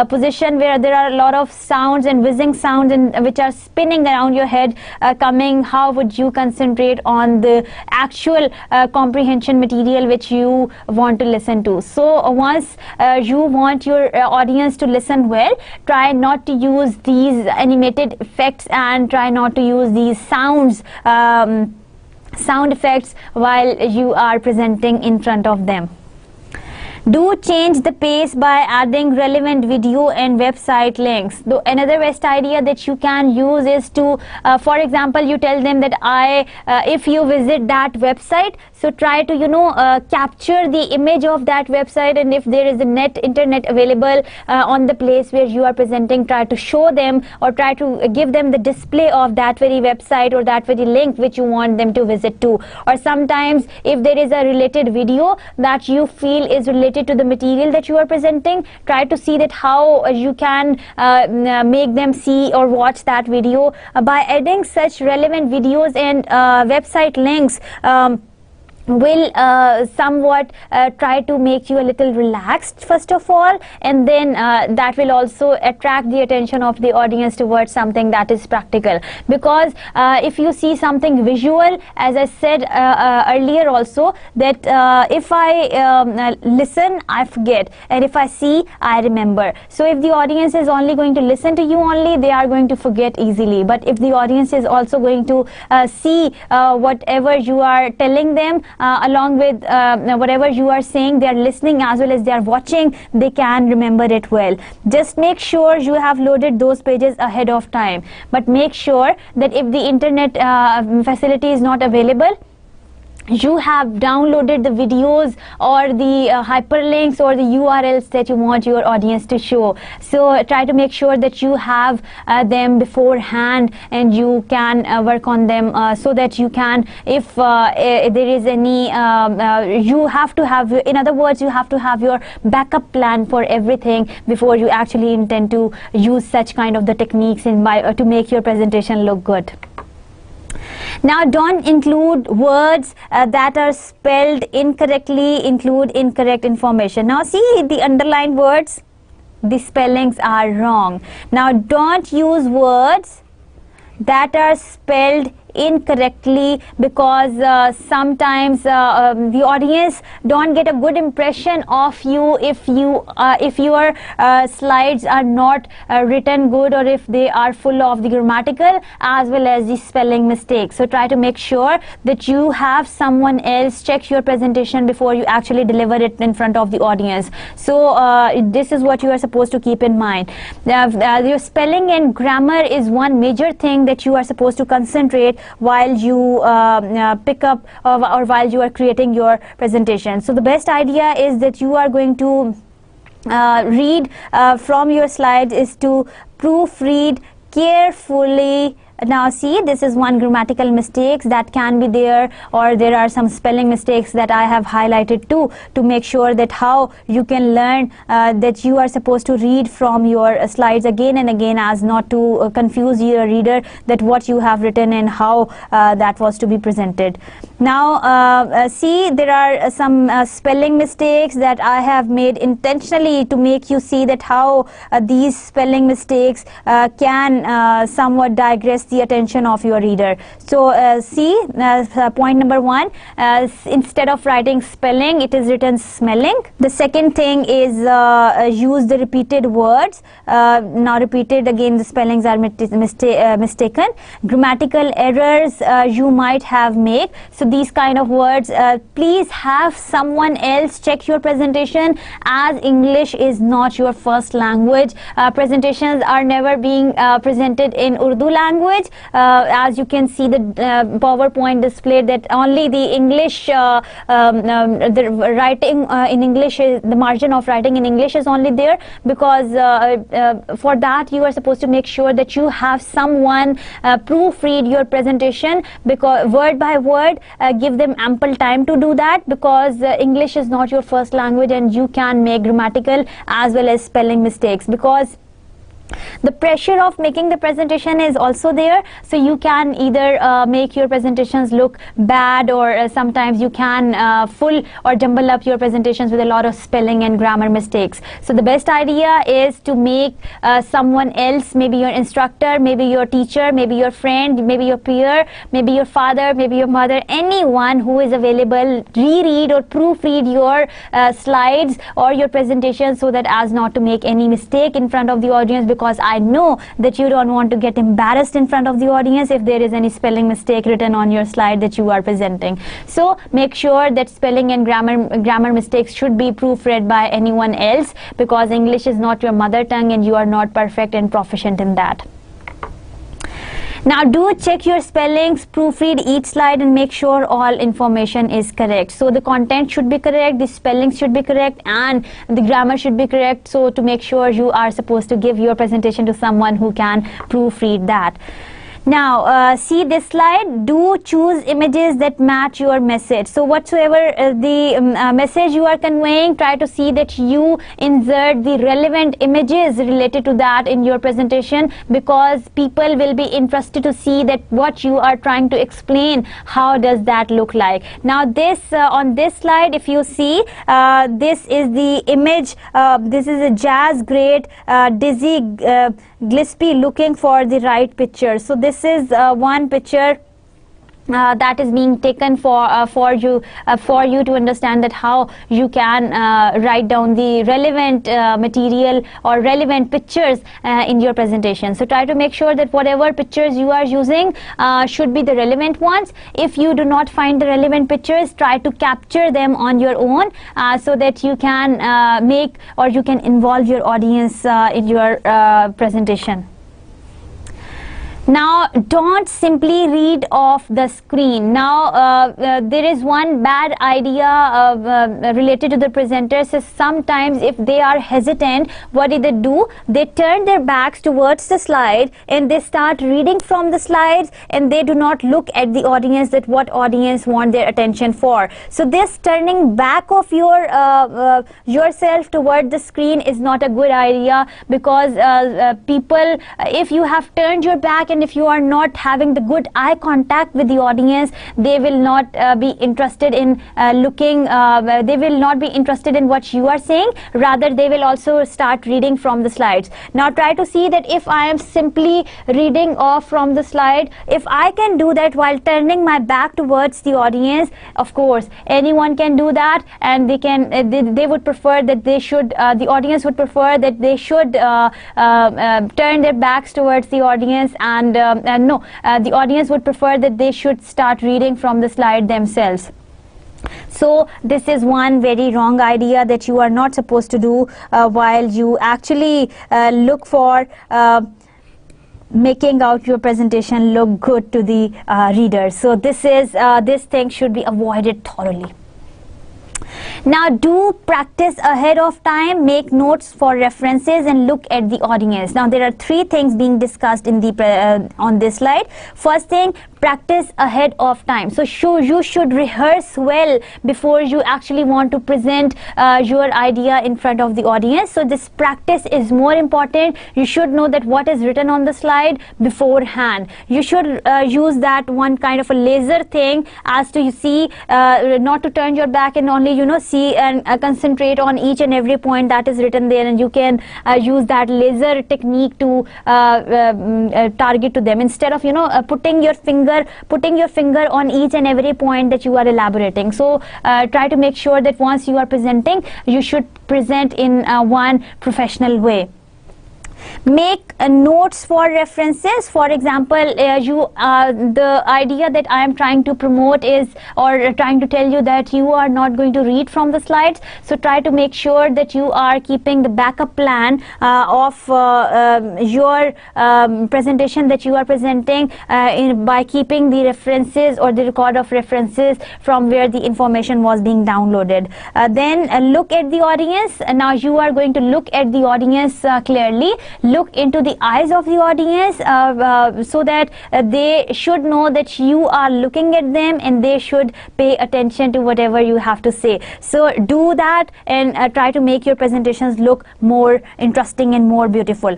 position where there are a lot of sounds and whizzing sounds and which are spinning around your head coming. How would you concentrate on the actual comprehension material which you want to listen to? So once you want your audience to listen well, try not to use these animated effects, and try not to use these sound effects while you are presenting in front of them. Do change the pace by adding relevant video and website links. Though another best idea that you can use is to, for example, you tell them that if you visit that website, so try to capture the image of that website, and if there is a internet available on the place where you are presenting, try to show them or try to give them the display of that very website or that very link which you want them to visit to. Or sometimes if there is a related video that you feel is related to the material that you are presenting, try to see that how you can make them see or watch that video. By adding such relevant videos and website links, will somewhat try to make you a little relaxed first of all, and then that will also attract the attention of the audience towards something that is practical. Because if you see something visual, as I said earlier also, that if I listen, I forget, and if I see, I remember. So if the audience is only going to listen to you only, they are going to forget easily. But if the audience is also going to see whatever you are telling them, along with whatever you are saying, they are listening as well as they are watching, they can remember it well. Just make sure you have loaded those pages ahead of time, but make sure that if the internet facility is not available, you have downloaded the videos or the hyperlinks or the URLs that you want your audience to show. So try to make sure that you have them beforehand, and you can work on them so that you can, if there is any, you have to have, in other words, you have to have your backup plan for everything before you actually intend to use such kind of the techniques to make your presentation look good. Now, don't include words that are spelled incorrectly, include incorrect information. Now see, the underlined words, the spellings are wrong. Now don't use words that are spelled incorrectly, because sometimes the audience don't get a good impression of you if your slides are not written good, or if they are full of the grammatical as well as the spelling mistakes. So try to make sure that you have someone else check your presentation before you actually deliver it in front of the audience. So this is what you are supposed to keep in mind. Your spelling and grammar is one major thing that you are supposed to concentrate while you pick up or while you are creating your presentation. So the best idea is that you are going to read from your slides is to proofread carefully. Now see, this is one grammatical mistakes that can be there, or there are some spelling mistakes that I have highlighted too, to make sure that how you can learn that you are supposed to read from your slides again and again, as not to confuse your reader that what you have written and how that was to be presented. Now see, there are some spelling mistakes that I have made intentionally to make you see that how these spelling mistakes can somewhat digress the attention of your reader. So see, point number 1, instead of writing spelling, it is written smelling. The second thing is use the repeated words. Now repeated, again the spellings are mistaken. Grammatical errors you might have made. So these kind of words, please have someone else check your presentation, as English is not your first language. Presentations are never being presented in Urdu language. As you can see, the PowerPoint displayed that only the English, the writing in English, the margin of writing in English is only there, because for that you are supposed to make sure that you have someone proofread your presentation, because word by word, give them ample time to do that, because English is not your first language and you can make grammatical as well as spelling mistakes, because the pressure of making the presentation is also there. So you can either make your presentations look bad, or sometimes you can full or jumble up your presentations with a lot of spelling and grammar mistakes. So the best idea is to make someone else, maybe your instructor, maybe your teacher, maybe your friend, maybe your peer, maybe your father, maybe your mother, anyone who is available, reread or proofread your slides or your presentation, so that as not to make any mistake in front of the audience, because I know that you don't want to get embarrassed in front of the audience if there is any spelling mistake written on your slide that you are presenting. So make sure that spelling and grammar mistakes should be proofread by anyone else, because English is not your mother tongue and you are not perfect and proficient in that. Now do check your spellings, proofread each slide and make sure all information is correct. So the content should be correct, the spelling should be correct, and the grammar should be correct. So to make sure you are supposed to give your presentation to someone who can proofread that. Now see this slide, do choose images that match your message. So whatsoever the message you are conveying, try to see that you insert the relevant images related to that in your presentation, because people will be interested to see that what you are trying to explain, how does that look like. Now this on this slide, if you see, this is the image, this is a jazz great Dizzy Gillespie looking for the right picture. So this is one picture that is being taken for you to understand that how you can write down the relevant material or relevant pictures in your presentation. So try to make sure that whatever pictures you are using should be the relevant ones. If you do not find the relevant pictures, try to capture them on your own, so that you can make, or you can involve your audience in your presentation. Now, don't simply read off the screen. Now, there is one bad idea related to the presenters is sometimes if they are hesitant, what do? They turn their backs towards the slide and they start reading from the slides, and they do not look at the audience, that what audience want their attention for. So this turning back of your yourself toward the screen is not a good idea, because people, if you have turned your back and if you are not having the good eye contact with the audience, they will not be interested in looking, they will not be interested in what you are saying, rather they will also start reading from the slides. Now try to see that if I am simply reading off from the slide, if I can do that while turning my back towards the audience, of course anyone can do that, and they can they would prefer that they should the audience would prefer that they should turn their backs towards the audience, and the audience would prefer that they should start reading from the slide themselves. So this is one very wrong idea that you are not supposed to do while you actually look for making out your presentation look good to the readers. So this thing should be avoided thoroughly. Now do practice ahead of time, make notes for references, and look at the audience. Now there are three things being discussed in the on this slide. First thing, practice ahead of time. So you should rehearse well before you actually want to present your idea in front of the audience. So this practice is more important. You should know that what is written on the slide beforehand. You should use that one kind of a laser thing as to see, not to turn your back and only see and concentrate on each and every point that is written there, and you can use that laser technique to target to them, instead of putting your finger on each and every point that you are elaborating. So try to make sure that once you are presenting, you should present in one professional way. Make notes for references. For example, the idea that I am trying to promote is, or trying to tell you that you are not going to read from the slides. So try to make sure that you are keeping the backup plan of your presentation that you are presenting by keeping the references or the record of references from where the information was being downloaded. Then look at the audience. Now you are going to look at the audience clearly. Look into the eyes of the audience so that they should know that you are looking at them, and they should pay attention to whatever you have to say. So do that and try to make your presentations look more interesting and more beautiful.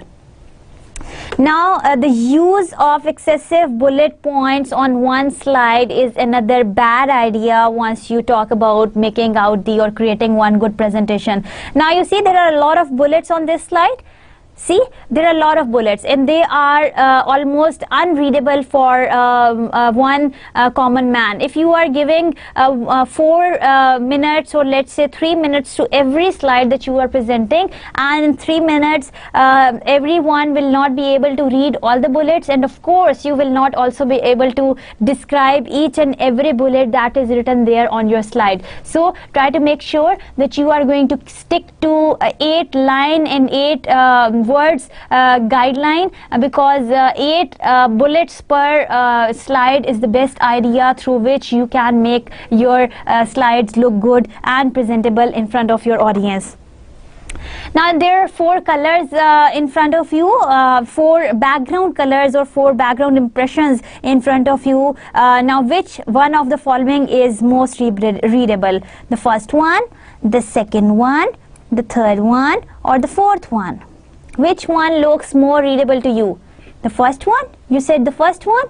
Now the use of excessive bullet points on one slide is another bad idea once you talk about making out or creating one good presentation. Now you see there are a lot of bullets on this slide. See, there are a lot of bullets, and they are almost unreadable for one common man. If you are giving 4 minutes or let's say 3 minutes to every slide that you are presenting, and in 3 minutes everyone will not be able to read all the bullets, and of course you will not also be able to describe each and every bullet that is written there on your slide. So try to make sure that you are going to stick to 8 line and 8 words guideline, because 8 bullets per slide is the best idea through which you can make your slides look good and presentable in front of your audience. Now there are 4 colors in front of you, 4 background colors or 4 background impressions in front of you. Now which one of the following is most readable? The first one, the second one, the third one, or the fourth one? Which one looks more readable to you? The first one? You said the first one?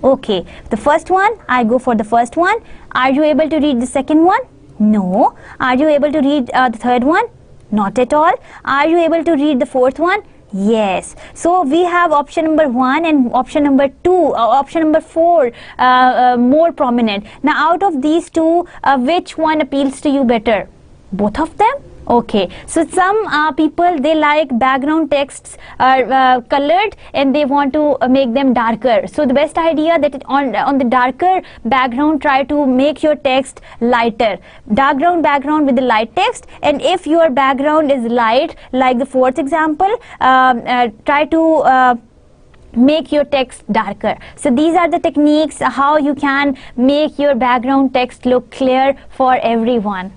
Okay, the first one, I go for the first one. Are you able to read the second one? No. Are you able to read the third one? Not at all. Are you able to read the fourth one? Yes. So we have option number 1 and option number 2, option number 4 more prominent. Now out of these two, which one appeals to you better? Both of them? Okay, so some people, they like background texts are colored and they want to make them darker. So the best idea that on the darker background, try to make your text lighter. Dark background with the light text, and if your background is light, like the fourth example, try to make your text darker. So these are the techniques how you can make your background text look clear for everyone.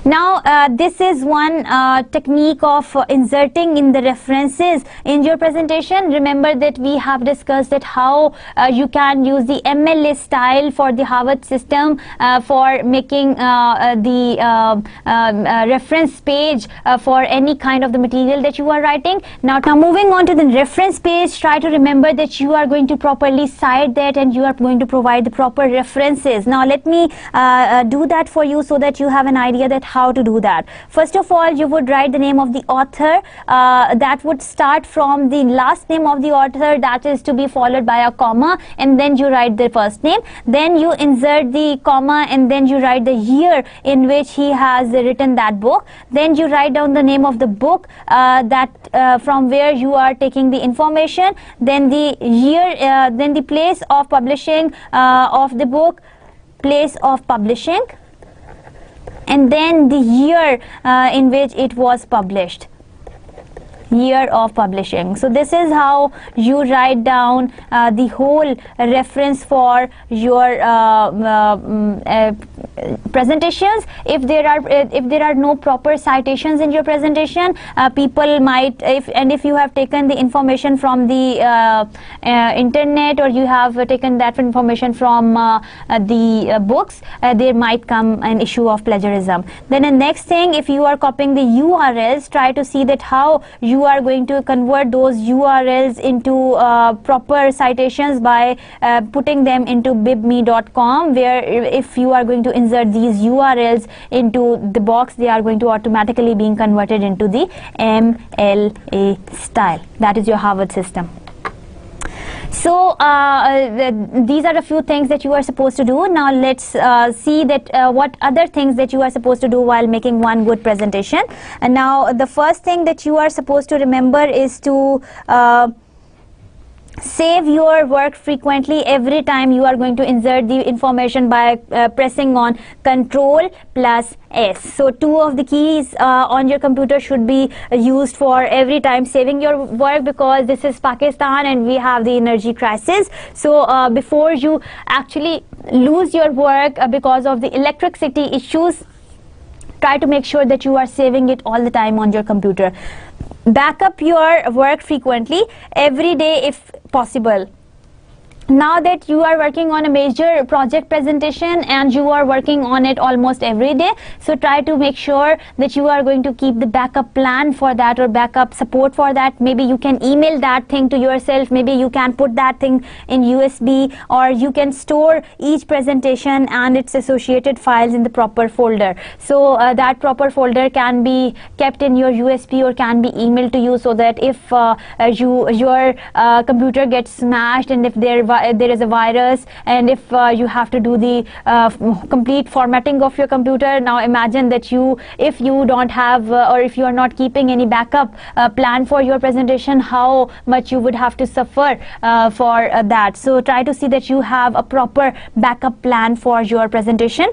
Now this is one technique of inserting in the references in your presentation. Remember that we have discussed that how you can use the MLA style for the Harvard system for making the reference page for any kind of the material that you are writing. Now moving on to the reference page, try to remember that you are going to properly cite that and you are going to provide the proper references. Now let me do that for you so that you have an idea that how to do that. First of all, you would write the name of the author. That would start from the last name of the author, that is to be followed by a comma, and then you write the first name. Then you insert the comma and then you write the year in which he has written that book. Then you write down the name of the book from where you are taking the information. Then the year, then the place of publishing of the book, place of publishing, and then the year in which it was published, year of publishing. So this is how you write down the whole reference for your presentations. If there are no proper citations in your presentation, people might, if you have taken the information from the internet, or you have taken that information from the books, there might come an issue of plagiarism. Then the next thing, if you are copying the URLs, try to see that how you are going to convert those URLs into proper citations by putting them into bibme.com, where if you are going to insert these URLs into the box, they are going to automatically being converted into the MLA style. That is your Harvard system. So these are a few things that you are supposed to do. Now let's see that what other things that you are supposed to do while making one good presentation. And now the first thing that you are supposed to remember is to save your work frequently. Every time you are going to insert the information by pressing on Ctrl plus S. So two of the keys on your computer should be used for every time saving your work, because this is Pakistan and we have the energy crisis. So before you actually lose your work because of the electricity issues, try to make sure that you are saving it all the time on your computer. Back up your work frequently, every day if possible. Now that you are working on a major project presentation and you are working on it almost every day, so try to make sure that you are going to keep the backup plan for that or backup support for that. Maybe you can email that thing to yourself, maybe you can put that thing in USB, or you can store each presentation and its associated files in the proper folder. So that proper folder can be kept in your USB or can be emailed to you, so that if your computer gets smashed and if there is a virus, and if you have to do the complete formatting of your computer, now imagine that if you don't have or if you are not keeping any backup plan for your presentation, how much you would have to suffer for that. So try to see that you have a proper backup plan for your presentation,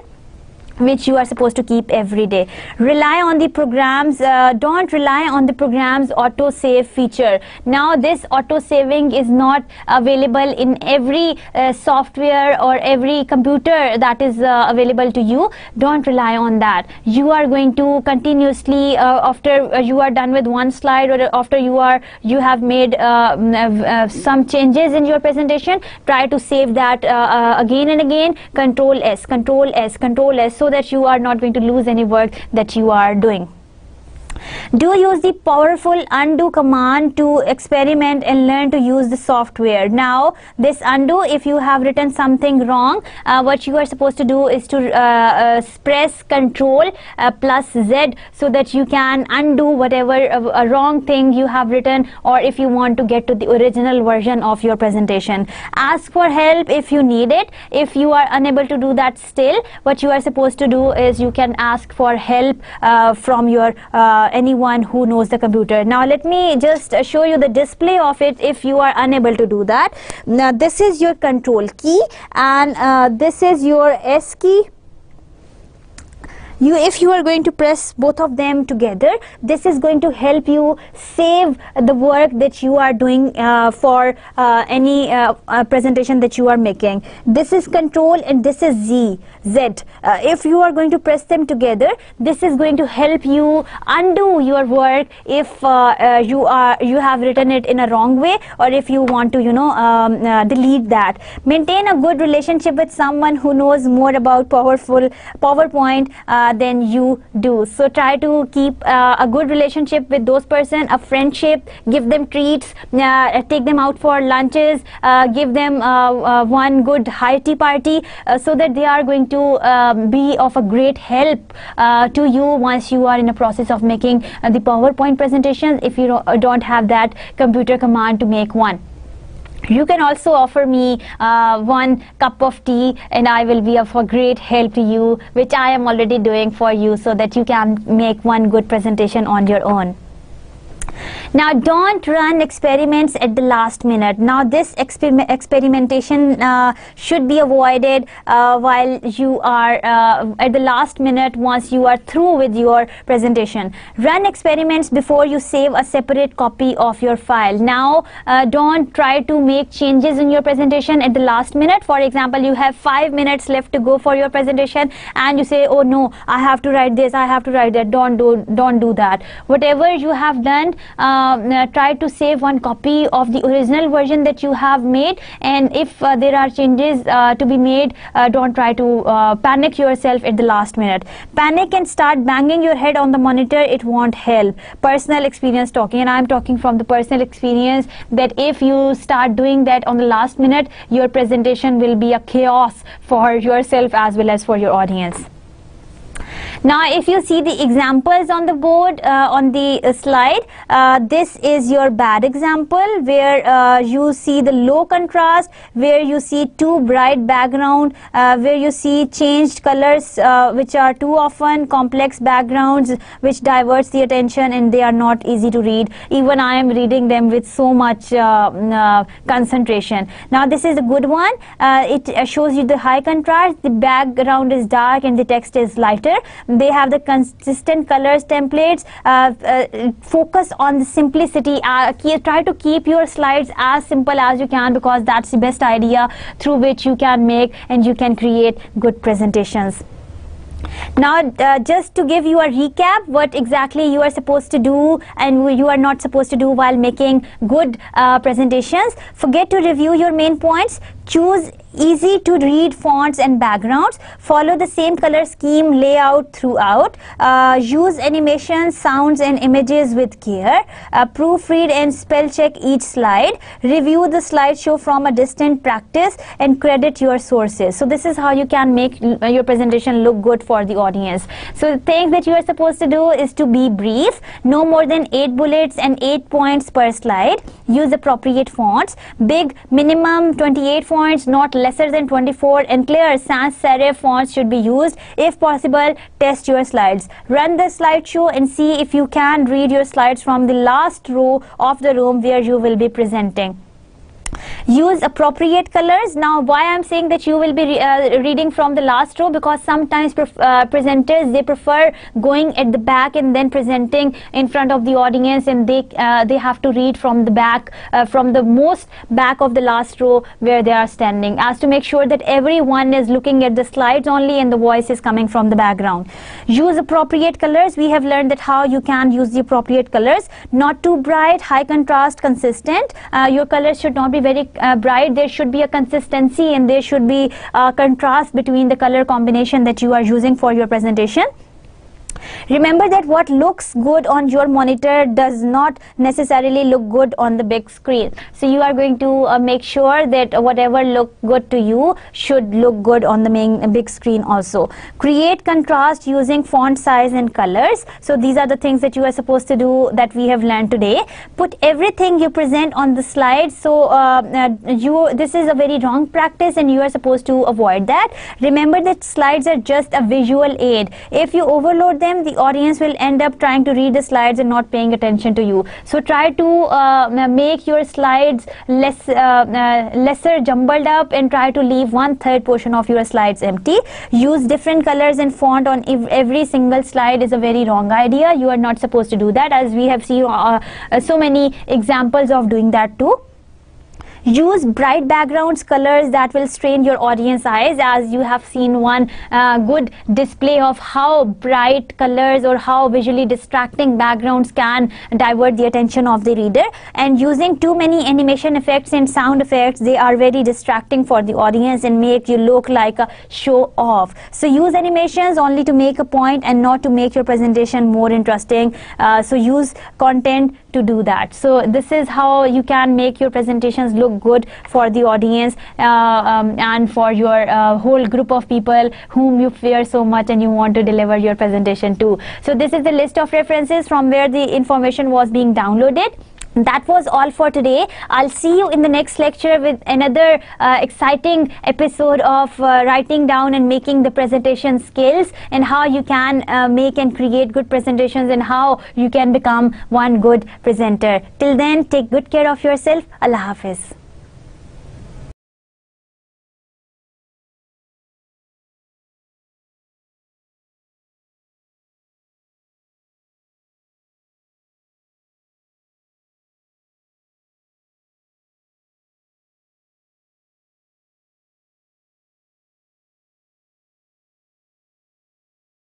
which you are supposed to keep every day. Rely on the programs, don't rely on the program's auto save feature. Now this auto saving is not available in every software or every computer that is available to you. Don't rely on that. You are going to continuously after you are done with one slide, or after you have made some changes in your presentation, try to save that again and again. Control S, Control S, Control S, so that you are not going to lose any work that you are doing. Do use the powerful undo command to experiment and learn to use the software. Now this undo, if you have written something wrong, what you are supposed to do is to press Ctrl plus Z, so that you can undo whatever wrong thing you have written, or if you want to get to the original version of your presentation. Ask for help if you need it. If you are unable to do that still, what you are supposed to do is you can ask for help from your anyone who knows the computer. Now let me just show you the display of it if you are unable to do that. Now this is your Control key and this is your S key. if you are going to press both of them together, this is going to help you save the work that you are doing for any presentation that you are making. This is control and this is Z. If you are going to press them together, this is going to help you undo your work if you have written it in a wrong way, or if you want to delete that. Maintain a good relationship with someone who knows more about PowerPoint than you do. So try to keep a good relationship with those person, a friendship. Give them treats, take them out for lunches, give them one good high tea party, so that they are going to be of a great help to you once you are in a process of making the PowerPoint presentations, if you don't have that computer command to make one. You can also offer me one cup of tea and I will be of a great help to you, which I am already doing for you, so that you can make one good presentation on your own. Now, don't run experiments at the last minute. Now, this experimentation should be avoided while you are at the last minute, once you are through with your presentation. Run experiments before you save a separate copy of your file. Now, don't try to make changes in your presentation at the last minute. For example, you have 5 minutes left to go for your presentation and you say, oh no, I have to write this, I have to write that. Don't do that. Whatever you have done, try to save one copy of the original version that you have made, and if there are changes to be made, don't try to panic yourself at the last minute. Panic and start banging your head on the monitor, it won't help. Personal experience talking, and I'm talking from the personal experience, that if you start doing that on the last minute, your presentation will be a chaos for yourself as well as for your audience. Now, if you see the examples on the board, on the slide, this is your bad example, where you see the low contrast, where you see too bright background, where you see changed colors which are too often, complex backgrounds which diverts the attention and they are not easy to read. Even I am reading them with so much concentration. Now, this is a good one. It shows you the high contrast, the background is dark and the text is lighter. They have the consistent colors templates. Focus on the simplicity. Try to keep your slides as simple as you can, because that's the best idea through which you can make and you can create good presentations. Now, just to give you a recap, what exactly you are supposed to do and you are not supposed to do while making good presentations. Forget to review your main points. Choose easy to read fonts and backgrounds. Follow the same color scheme layout throughout. Use animations, sounds and images with care. Proofread and spell check each slide. Review the slideshow from a distant practice and credit your sources. So this is how you can make your presentation look good for the audience. So the thing that you are supposed to do is to be brief, no more than 8 bullets and 8 points per slide. Use appropriate fonts. Big, minimum 28 fonts, not lesser than 24, and clear sans serif fonts should be used. If possible, test your slides. Run the slideshow and see if you can read your slides from the last row of the room where you will be presenting. Use appropriate colors. Now, why I'm saying that you will be reading from the last row, because sometimes presenters, they prefer going at the back and then presenting in front of the audience, and they have to read from the back, from the most back of the last row where they are standing, as to make sure that everyone is looking at the slides only and the voice is coming from the background. Use appropriate colors. We have learned that how you can use the appropriate colors. Not too bright, high contrast, consistent. Your colors should not be very bright. There should be a consistency and there should be a contrast between the color combination that you are using for your presentation. Remember that what looks good on your monitor does not necessarily look good on the big screen. So you are going to make sure that whatever look good to you should look good on the big screen also. Create contrast using font size and colors. So these are the things that you are supposed to do that we have learned today. Put everything you present on the slide. So this is a very wrong practice and you are supposed to avoid that. Remember that slides are just a visual aid. If you overload them them, the audience will end up trying to read the slides and not paying attention to you. So try to make your slides lesser jumbled up, and try to leave 1/3 portion of your slides empty. Use different colors and font on every single slide is a very wrong idea. You are not supposed to do that, as we have seen so many examples of doing that too. Use bright backgrounds, colors that will strain your audience eyes, as you have seen one good display of how bright colors or how visually distracting backgrounds can divert the attention of the reader. And using too many animation effects and sound effects, they are very distracting for the audience and make you look like a show off. So use animations only to make a point and not to make your presentation more interesting. So use content to do that. So this is how you can make your presentations look good for the audience and for your whole group of people whom you fear so much and you want to deliver your presentation to. So this is the list of references from where the information was being downloaded. That was all for today. I'll see you in the next lecture with another exciting episode of writing down and making the presentation skills, and how you can make and create good presentations, and how you can become one good presenter. Till then, take good care of yourself. Allah Hafiz.